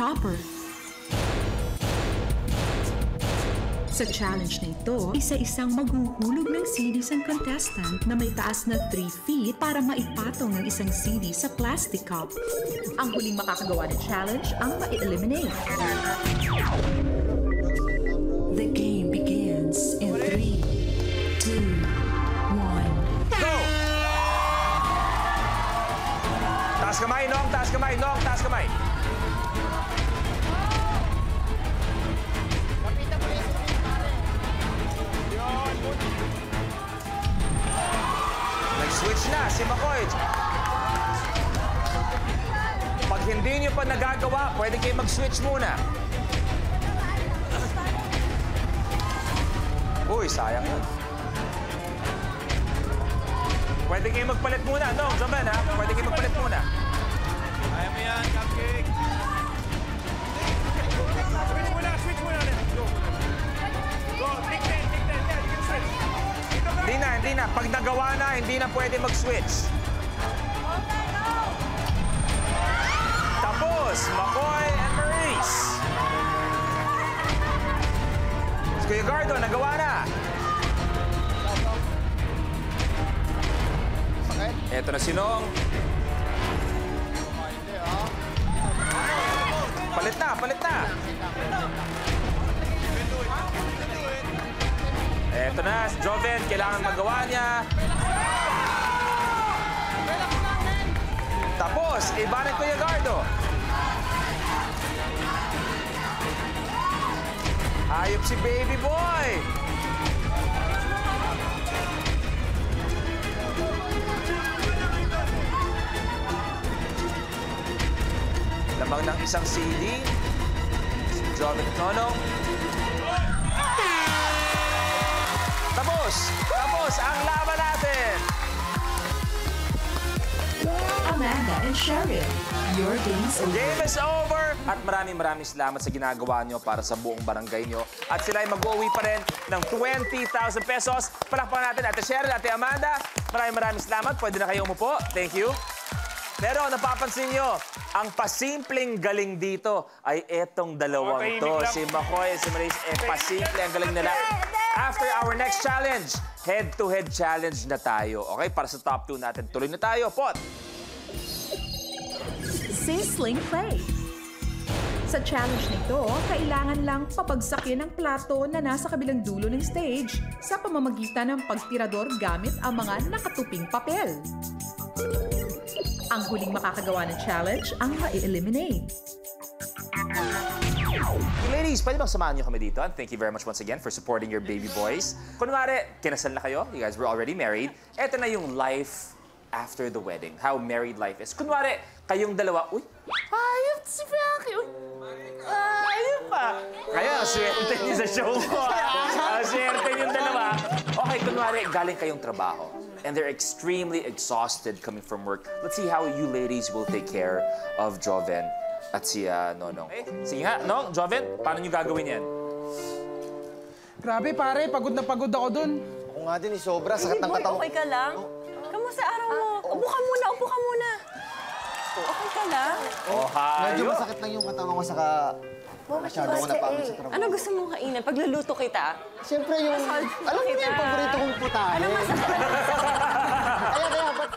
topper. Sa challenge na ito, isa-isang maghuhulog ng CDs ang contestant na may taas na 3 feet para maipatong ng isang CD sa plastic cup. Ang huling makakagawa ng challenge ang ma-eliminate. The game begins in 3, 2, 1. Go! Taas kamay, Nong! Taas kamay, Nong! Taas kamay! Nag-switch na si McCoy. Pag hindi nyo pa nagagawa, pwede kayo mag-switch muna. Uy, sayang yun. Pwede kayo magpalit muna. No, Joven, ha? Pwede kayo magpalit muna. Kaya mo yan, cupcake. Switch muna, switch muna. Go. Go, take 10. Yeah, you can switch. Hindi na. Pag nagawa na, hindi na pwede mag-switch. Tapos, McCoy and Maurice. Kuya Gardo, nagawa na. Eto na si Nong. Palit na. Eto na, si Joven, kailangan magawa niya. Tapos, iba na Kuya Gardo. Ayop si baby boy. Lamang ng isang CD. Si Joven Nonong. Tapos ang laban natin. Amanda and Cheryl, your game's over. Game is over. At maraming salamat sa ginagawa nyo para sa buong barangay nyo. At sila ay mag-uwi pa rin ng 20,000 pesos. Palakpakan natin Ate Cheryl, Ate Amanda. Maraming salamat. Pwede na kayo umupo. Thank you. Pero napapansin nyo, ang pasimpleng galing dito ay etong dalawang to. Si McCoy at si Maurice, pasimple ang galing nila. After our next challenge, head-to-head challenge na tayo. Okay, para sa top 2 natin. Tuloy na tayo, Pot! Sizzling play. Sa challenge nito, kailangan lang papagsakin ang plato na nasa kabilang dulo ng stage sa pamamagitan ng pagtirador gamit ang mga nakatuping papel. Ang huling makakagawa ng challenge ang ma-eliminate. Ladies, pwede bang samahan niyo kami dito? And thank you very much once again for supporting your baby boys. Kunwari, kinasal na kayo. You guys were already married. Eto na yung life after the wedding. How married life is. Kunwari, kayong dalawa, uy, ayop si Frankie. Uy, ayop pa. Kaya, swerte niyo sa show ko. Swerte yung dalawa. Okay, kunwari, galing kayong trabaho. And they're extremely exhausted coming from work. Let's see how you ladies will take care of Joven at si Nonong. Okay? Sige nga, Nong, Joven, paano nyo gagawin yan? Grabe pare, pagod na pagod ako dun. Ako nga din, sobra. Sakit ng katawan. Okay ka lang? Kamusta araw mo? Upo ka muna. Okay ka lang? Oh, Medyo hayo. masakit lang yung katawan ko, saka masyado ako napagod sa trabaho. Ano gusto mong kainan? Pagluluto kita? Siyempre yung, alam mo na yung paborito kong putahe. Ano masakit? Kaya, ba't...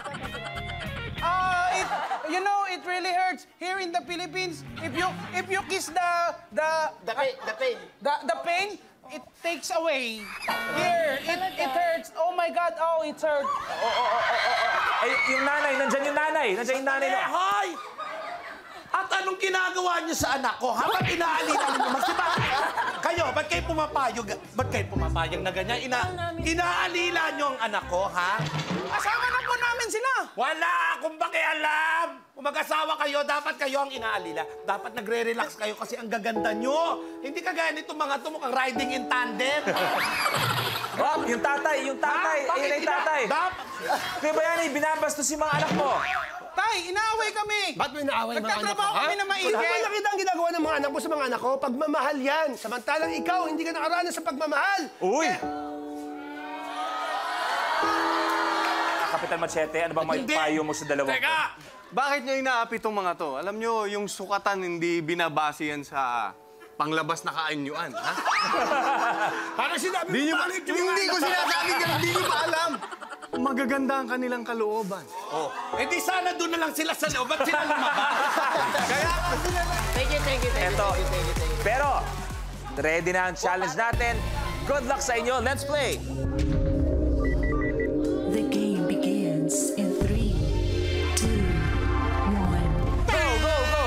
You know, it really hurts. Here in the Philippines, if you kiss the pain, it takes away. Here, it hurts. Oh my God, oh, it hurts. Ay, yung nanay, nandyan yung nanay. Nandyan yung nanay. Hoy! At anong ginagawa niyo sa anak ko? Habang inaalila niyo magsiba? Kayo, ba't kayo pumapayag na ganyan? Inaalila niyo ang anak ko, ha? Asawa na po namin sila. Wala akong pakialam! Kung mag-asawa kayo, dapat kayo ang inaalila. Dapat nagre-relax kayo kasi ang gaganda nyo. Hindi kagaya nitong mga to, mukhang riding in tandem. Rob, yung tatay. Bakit Ayun yung tatay. Kaya ba yan, binabastos yung mga anak mo? Tay, inaaway kami. Ba't mo inaaway mga anak ko? Nagtatrabaho kami na maigi. Malaki ang ginagawa ng mga anak mo sa mga anak ko. Pagmamahal yan. Samantalang ikaw, hindi ka nakaranas sa pagmamahal. Uy! Kapitan Machete, ano bang may payo mo sa dalawang to? Bakit nyo inaapi itong mga to? Alam nyo, yung sukatan hindi binabase yan sa panglabas na kaanyuan, ha? Parang sinabi mo palit yung Hindi ko sinasabi ka, hindi nyo ba alam? Magaganda ang kanilang kalooban. Oh. Eh di sana doon na lang sila sa loob at sila lumabas. Kaya Thank you. Eto. Pero, ready na ang challenge natin. Good luck sa inyo. Let's play! The game begins in 3, 2, 1. Go, go, go!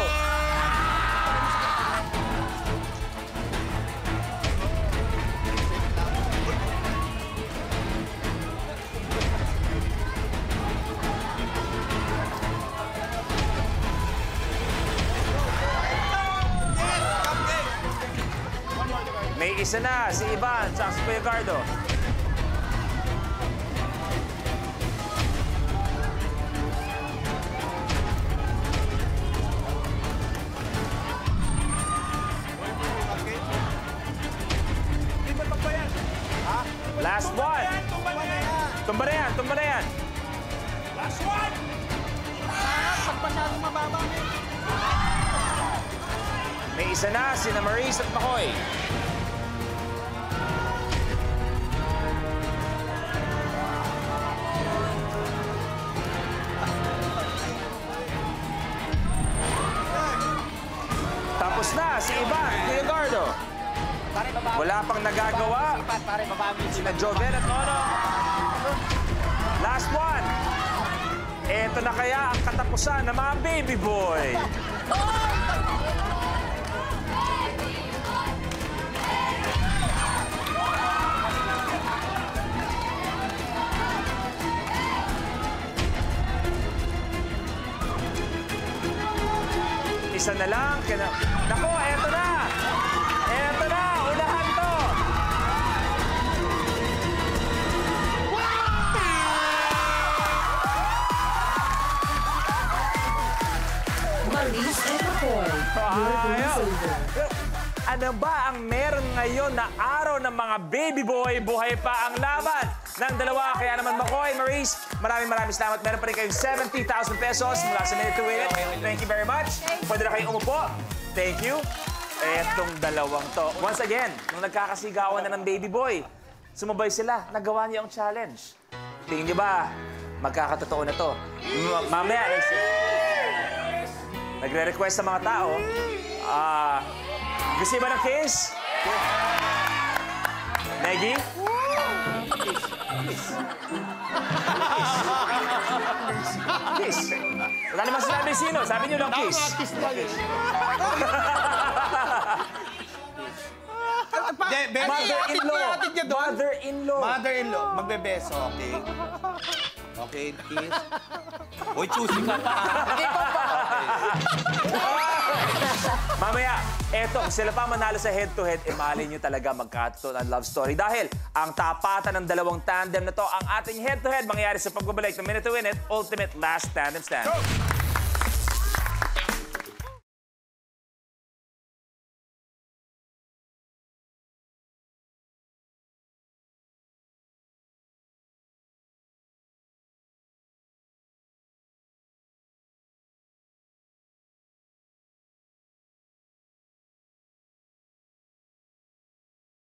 May isa na, si Ivan, tsaka si Kuya Gardo. Last one. Tumba na yan, tumba na yan. Last one! May isa na, sina Maurice at Makoy. Tapos na, si Ivan, Kuya Gardo. Wala pang nagagawa. Sina Joven at Nono. Last one. Ito na kaya ang katapusan ng mga baby boy. Isa na lang. Naku, eto na! Eto na! Unahan to! Maurice and Makoy. Your game is over. Ano ba ang meron ngayon na araw ng mga baby boy? Buhay pa ang laban ng dalawa. Kaya naman, Makoy, Maurice, maraming salamat. Meron pa rin kayong 70,000 pesos mula sa Minute to Win It. Thank you very much. Pwede na kayong umupo. Thank you. Etong dalawang to. Once again, nung nagkakasigawan na ng baby boy, sumabay sila. Nagawa niyo ang challenge. Tingin niyo ba, magkakatotoo na to? Mamaya, nagre-request sa mga tao. Gusto niyo ba ng kiss? Maggie? Kiss. Wala naman sinabi sino. Sabi niyo lang kiss. Mother-in-law. mother-in-law, magbebeso, okay? Okay, kiss. Uy, choosy ka pa. Mamaya, eto, kung sila pa manalo sa head-to-head, malay nyo talaga magkatotoo ng love story. Dahil ang tapatan ng dalawang tandem na to, ang ating head-to-head mangyayari sa pagbabalik ng Minute to Win It, Ultimate Last Tandem Stand.